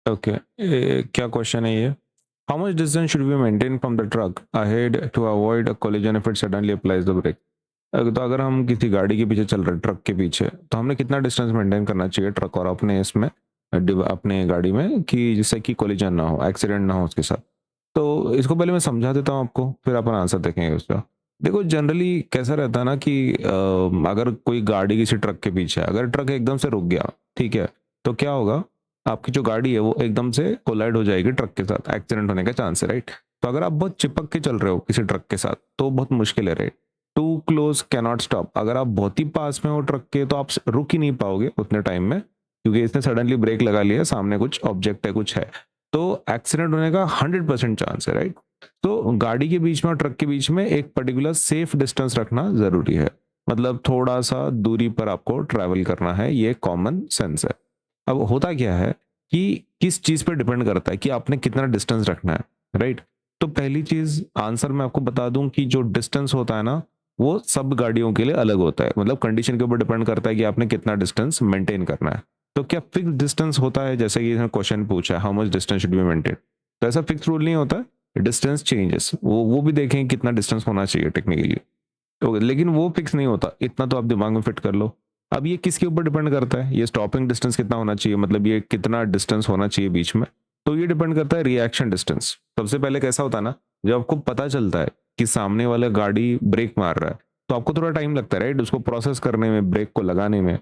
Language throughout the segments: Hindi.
ओके, क्या क्वेश्चन है ये? How much distance should be maintain from the truck ahead to avoid a collision if it suddenly applies the brake? तो अगर हम किसी गाड़ी के पीछे चल रहे हैं, ट्रक के पीछे, तो हमने कितना डिस्टेंस मेंटेन करना चाहिए ट्रक और अपने इसमें, अपने गाड़ी में, कि जिससे कि कोलिजन ना हो, एक्सीडेंट ना हो उसके साथ? तो इसको पहले मैं समझा देता हूँ आपको, फिर अपन आंसर देखेंगे उसका। देखो, जनरली कैसा रहता है ना कि अगर कोई गाड़ी किसी ट्रक के पीछे है, अगर ट्रक एकदम से रुक गया, ठीक है, तो क्या होगा? आपकी जो गाड़ी है वो एकदम से कोलाइड हो जाएगी ट्रक के साथ, एक्सीडेंट होने का चांस है, राइट? तो अगर आप बहुत चिपक के चल रहे हो किसी ट्रक के साथ तो बहुत मुश्किल है, right? Too close cannot stop. अगर आप बहुत ही पास में हो ट्रक के तो आप रुक ही नहीं पाओगे उतने टाइम में, क्योंकि इसने सडनली ब्रेक लगा लिया, सामने कुछ ऑब्जेक्ट है, कुछ है, तो एक्सीडेंट होने का 100% चांस है, राइट? तो गाड़ी के बीच में और ट्रक के बीच में एक पर्टिकुलर सेफ डिस्टेंस रखना जरूरी है। मतलब थोड़ा सा दूरी पर आपको ट्रैवल करना है, ये कॉमन सेंस है। अब होता क्या है कि किस चीज पर डिपेंड करता है कि आपने कितना डिस्टेंस रखना है, राइट? तो पहली चीज, आंसर मैं आपको बता दूं कि जो डिस्टेंस होता है ना, वो सब गाड़ियों के लिए अलग होता है। मतलब कंडीशन के ऊपर डिपेंड करता है कि आपने कितना डिस्टेंस मेंटेन करना है। तो क्या फिक्स डिस्टेंस होता है? जैसे कि इसने क्वेश्चन पूछा है, how much distance should be maintain, तो ऐसा फिक्स रूल नहीं होता है। डिस्टेंस चेंजेस, वो भी देखें कितना डिस्टेंस होना चाहिए टेक्निकली, तो लेकिन वो फिक्स नहीं होता। इतना तो आप दिमाग में फिट कर लो। अब ये किसके ऊपर डिपेंड करता है? ये स्टॉपिंग डिस्टेंस कितना होना चाहिए, मतलब ये कितना डिस्टेंस होना चाहिए बीच में, तो ये डिपेंड करता है रिएक्शन डिस्टेंस। सबसे पहले कैसा होता है ना, जब आपको पता चलता है कि सामने वाला गाड़ी ब्रेक मार रहा है, तो आपको थोड़ा टाइम लगता है, राइट, उसको प्रोसेस करने में, ब्रेक को लगाने में।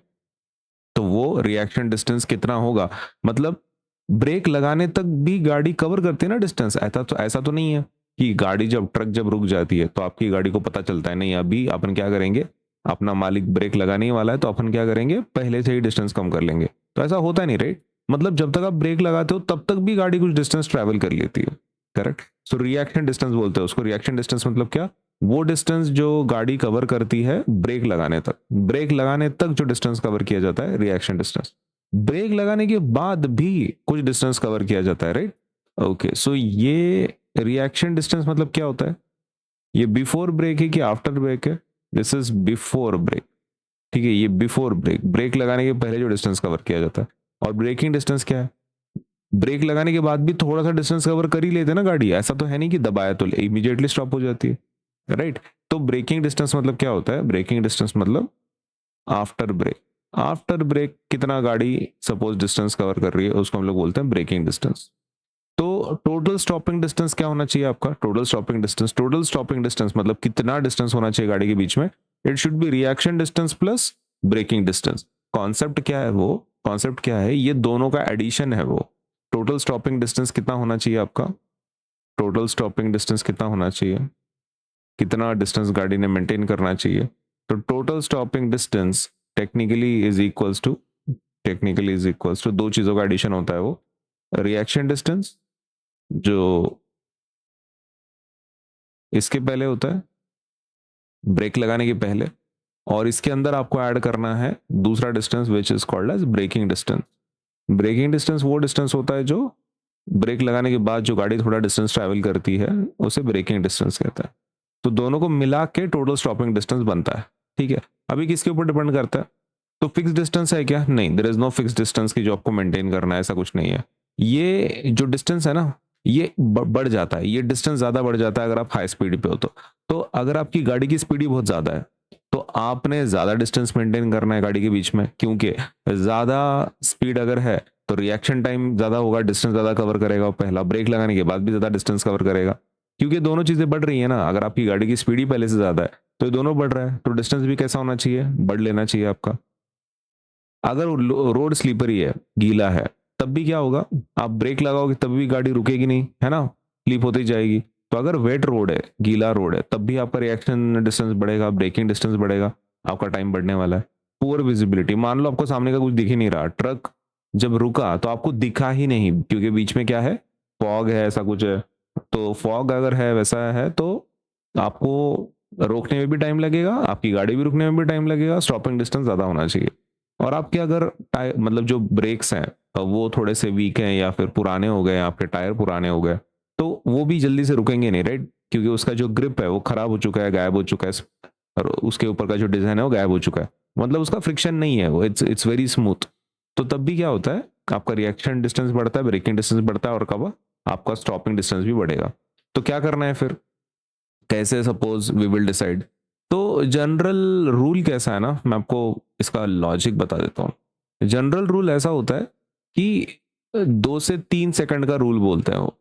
तो वो रिएक्शन डिस्टेंस कितना होगा, मतलब ब्रेक लगाने तक भी गाड़ी कवर करती है ना डिस्टेंस। ऐसा तो नहीं है कि गाड़ी जब, ट्रक जब रुक जाती है तो आपकी गाड़ी को पता चलता है नहीं अभी अपन क्या करेंगे, अपना मालिक ब्रेक लगाने ही वाला है तो अपन क्या करेंगे, पहले से ही डिस्टेंस कम कर लेंगे। तो ऐसा होता नहीं, राइट? मतलब जब तक आप ब्रेक लगाते हो तब तक भी गाड़ी कुछ डिस्टेंस ट्रैवल कर लेती है, करेक्ट? सो रिएक्शन डिस्टेंस बोलते हैं उसको। रिएक्शन डिस्टेंस मतलब क्या? वो डिस्टेंस जो गाड़ी कवर करती है ब्रेक लगाने तक। ब्रेक लगाने तक जो डिस्टेंस कवर किया जाता है, रिएक्शन डिस्टेंस। ब्रेक लगाने के बाद भी कुछ डिस्टेंस कवर किया जाता है, राइट? ओके, सो ये रिएक्शन डिस्टेंस मतलब क्या होता है? ये बिफोर ब्रेक है कि आफ्टर ब्रेक है? दिस इज बिफोर ब्रेक, ठीक है? ये बिफोर ब्रेक, ब्रेक लगाने के पहले जो डिस्टेंस कवर किया जाता है। और ब्रेकिंग डिस्टेंस क्या है? ब्रेक लगाने के बाद भी थोड़ा सा डिस्टेंस कवर कर ही लेते हैं ना गाड़ी, ऐसा तो है नहीं कि दबाया तो इमीडिएटली स्टॉप हो जाती है, राइट? तो ब्रेकिंग डिस्टेंस मतलब क्या होता है? ब्रेकिंग डिस्टेंस मतलब आफ्टर ब्रेक। आफ्टर ब्रेक कितना गाड़ी सपोज डिस्टेंस कवर कर रही है, उसको हम लोग बोलते हैं ब्रेकिंग डिस्टेंस। तो टोटल स्टॉपिंग डिस्टेंस क्या होना चाहिए आपका? टोटल स्टॉपिंग डिस्टेंस मतलब कितना डिस्टेंस होना चाहिए गाड़ी के बीच में? It should be reaction distance plus braking distance. Concept क्या है वो? कॉन्सेप्ट क्या है? ये दोनों का एडिशन है वो। टोटल स्टॉपिंग डिस्टेंस कितना होना चाहिए आपका? टोटल स्टॉपिंग डिस्टेंस कितना होना चाहिए? कितना डिस्टेंस गाड़ी ने मेंटेन करना चाहिए? तो total stopping distance technically is equals to दो चीजों का एडिशन होता है वो। रिएक्शन डिस्टेंस जो इसके पहले होता है, ब्रेक लगाने के पहले, और इसके अंदर आपको ऐड करना है दूसरा distance which is called as braking distance. Braking distance वो डिस्टेंस होता है जो ब्रेक लगाने के बाद जो गाड़ी थोड़ा डिस्टेंस ट्रैवल करती है, उसे ब्रेकिंग डिस्टेंस कहता है। तो दोनों को मिला के टोटल स्टॉपिंग डिस्टेंस बनता है, ठीक है? अभी किसके ऊपर डिपेंड करता है? तो फिक्स डिस्टेंस है क्या? नहीं, there is no fix distance की जो आपको मेंटेन करना है, ऐसा कुछ नहीं है। ये जो डिस्टेंस है ना, ये बढ़ जाता है, ये डिस्टेंस ज्यादा बढ़ जाता है अगर आप हाई स्पीड पे हो तो अगर आपकी गाड़ी की स्पीड ही बहुत ज्यादा है तो आपने ज्यादा डिस्टेंस मेंटेन करना है गाड़ी के बीच में, क्योंकि ज्यादा स्पीड अगर है तो रिएक्शन टाइम ज्यादा होगा, डिस्टेंस ज्यादा कवर करेगा, और पहला ब्रेक लगाने के बाद भी ज्यादा डिस्टेंस कवर करेगा, क्योंकि दोनों चीजें बढ़ रही है ना। अगर आपकी गाड़ी की स्पीड ही पहले से ज्यादा है तो ये दोनों बढ़ रहा है, तो डिस्टेंस भी कैसा होना चाहिए? बढ़ लेना चाहिए आपका। अगर रोड स्लीपरी है, गीला है, तब भी क्या होगा? आप ब्रेक लगाओगे तब भी गाड़ी रुकेगी नहीं, है ना? स्लीप होती जाएगी। तो अगर वेट रोड है, गीला रोड है, तब भी आपका रिएक्शन डिस्टेंस बढ़ेगा, ब्रेकिंग डिस्टेंस बढ़ेगा, आपका टाइम बढ़ने वाला है। पुअर विजिबिलिटी, मान लो आपको सामने का कुछ दिख ही नहीं रहा, ट्रक जब रुका तो आपको दिखा ही नहीं, क्योंकि बीच में क्या है, फॉग है, ऐसा कुछ है। तो फॉग अगर है, वैसा है, तो आपको रोकने में भी टाइम लगेगा, आपकी गाड़ी भी रुकने में भी टाइम लगेगा, स्टॉपिंग डिस्टेंस ज्यादा होना चाहिए। और आपके अगर टायर, मतलब जो ब्रेक्स हैं, वो थोड़े से वीक हैं या फिर पुराने हो गए, आपके टायर पुराने हो गए, तो वो भी जल्दी से रुकेंगे नहीं, राइट? क्योंकि उसका जो ग्रिप है वो खराब हो चुका है, गायब हो चुका है, और उसके ऊपर का जो डिजाइन है वो गायब हो चुका है, मतलब उसका फ्रिक्शन नहीं है, वो इट्स इट्स वेरी स्मूथ। तो तब भी क्या होता है, आपका रिएक्शन डिस्टेंस बढ़ता है, ब्रेकिंग डिस्टेंस बढ़ता है, और कब आपका स्टॉपिंग डिस्टेंस भी बढ़ेगा। तो क्या करना है फिर, कैसे सपोज वी विल डिसाइड। तो जनरल रूल कैसा है ना, मैं आपको इसका लॉजिक बता देता हूँ। जनरल रूल ऐसा होता है कि 2 से 3 सेकंड का रूल बोलते हैं वो।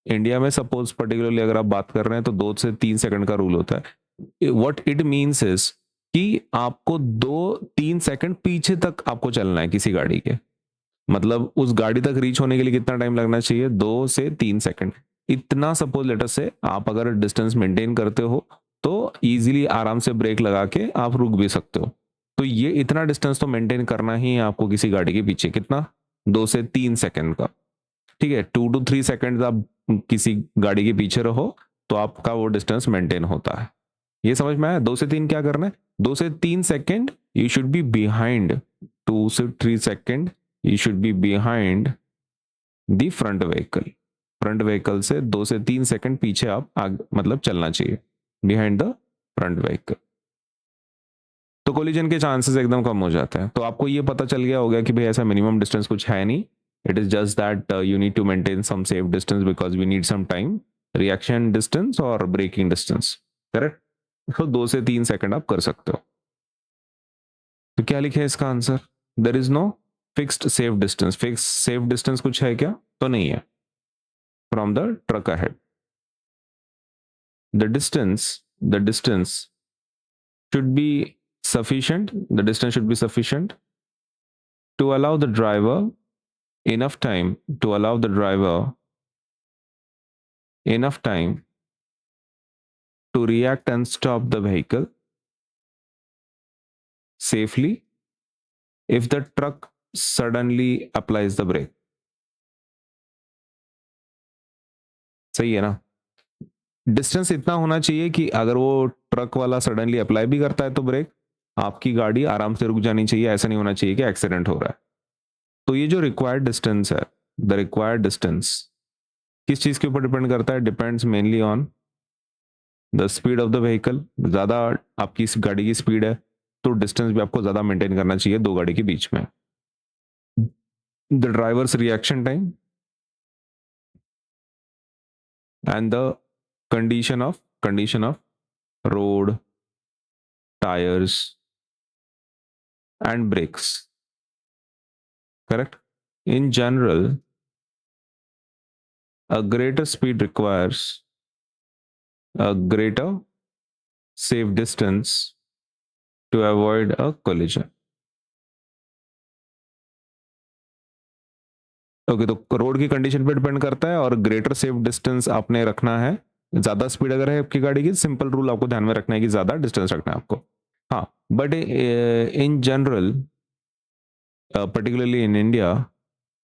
इंडिया में सपोज पर्टिकुलरली अगर आप बात कर रहे हैं तो 2 से 3 सेकंड का रूल होता है। व्हाट इट मीन्स इज कि आपको 2-3 सेकंड पीछे तक आपको चलना है किसी गाड़ी के, मतलब उस गाड़ी तक रीच होने के लिए कितना टाइम लगना चाहिए, 2 से 3 सेकंड। इतना सपोज लेटर से आप अगर डिस्टेंस मेंटेन करते हो तो इजीली आराम से ब्रेक लगा के आप रुक भी सकते हो। तो ये इतना डिस्टेंस तो मेंटेन करना ही है आपको किसी गाड़ी के पीछे, कितना, 2 से 3 सेकंड का। ठीक है, 2 to 3 सेकंड आप किसी गाड़ी के पीछे रहो तो आपका वो डिस्टेंस मेंटेन होता है। ये समझ में आया, 2 से 3 क्या करना है, 2 से 3 second you should be behind, 2 से 3 second you should be behind the front vehicle. Front vehicle से 2 से 3 सेकंड पीछे आप मतलब चलना चाहिए, बिहाइंड द फ्रंट व्हीकल। तो कोलिजन के चांसेस एकदम कम हो जाते हैं। तो आपको ये पता चल गया होगा कि भाई ऐसा मिनिमम डिस्टेंस कुछ है नहीं, it is just that you need to maintain some safe distance because we need some time, reaction distance और ब्रेकिंग डिस्टेंस, करेक्ट। तो 2 से 3 सेकंड आप कर सकते हो। तो क्या लिखे इसका answer, there is no fixed safe distance. Fix safe distance कुछ है क्या, तो नहीं है from the truck ahead. The distance should be sufficient, the distance should be sufficient to allow the driver enough time, to allow the driver enough time to react and stop the vehicle safely if the truck suddenly applies the brake। सही है ना, डिस्टेंस इतना होना चाहिए कि अगर वो ट्रक वाला सडनली अप्लाई भी करता है तो ब्रेक, आपकी गाड़ी आराम से रुक जानी चाहिए, ऐसा नहीं होना चाहिए कि एक्सीडेंट हो रहा है। तो ये जो रिक्वायर्ड डिस्टेंस है, द रिक्वायर्ड डिस्टेंस किस चीज के ऊपर डिपेंड करता है, depends mainly on the speed of the vehicle. ज्यादा आपकी इस गाड़ी की स्पीड है तो डिस्टेंस भी आपको ज्यादा मेंटेन करना चाहिए दो गाड़ी के बीच में। The drivers reaction time and the condition of road, tires and brakes, correct। In general, a greater speed requires a greater safe distance to avoid a collision। Okay, तो रोड की कंडीशन पे डिपेंड करता है और ग्रेटर सेफ डिस्टेंस आपने रखना है। ज्यादा स्पीड अगर है आपकी गाड़ी की, सिंपल रूल आपको ध्यान में रखना है कि ज्यादा डिस्टेंस रखना है आपको। हाँ, but in general particularly in India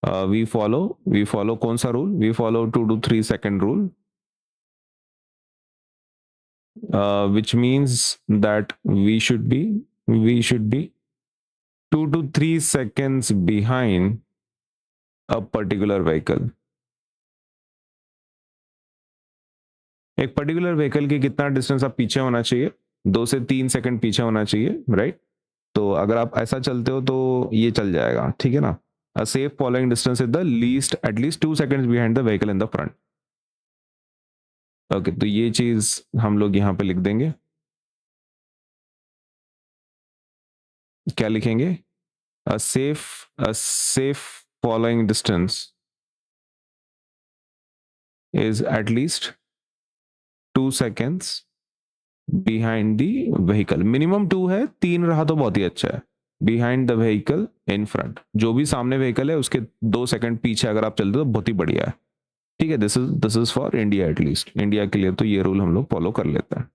we follow कौन सा rule, we follow 2 to 3 second rule, which means that we should be 2 to 3 seconds behind a particular vehicle। एक पर्टिकुलर व्हीकल की कितना डिस्टेंस आप पीछे होना चाहिए, 2 से 3 सेकंड पीछे होना चाहिए, राइट। तो अगर आप ऐसा चलते हो तो ये चल जाएगा, ठीक है ना। A safe following distance is the least at least 2 seconds behind the vehicle in the front. Okay, तो ये चीज हम लोग यहां पे लिख देंगे। क्या लिखेंगे, a safe following distance is at least 2 seconds behind the vehicle। Minimum 2 है, 3 रहा तो बहुत ही अच्छा है। behind the vehicle in front, जो भी सामने व्हीकल है उसके 2 सेकंड पीछे अगर आप चलते हो तो बहुत ही बढ़िया है। ठीक है, this is for India, at least India के लिए तो ये रूल हम लोग फॉलो कर लेते हैं।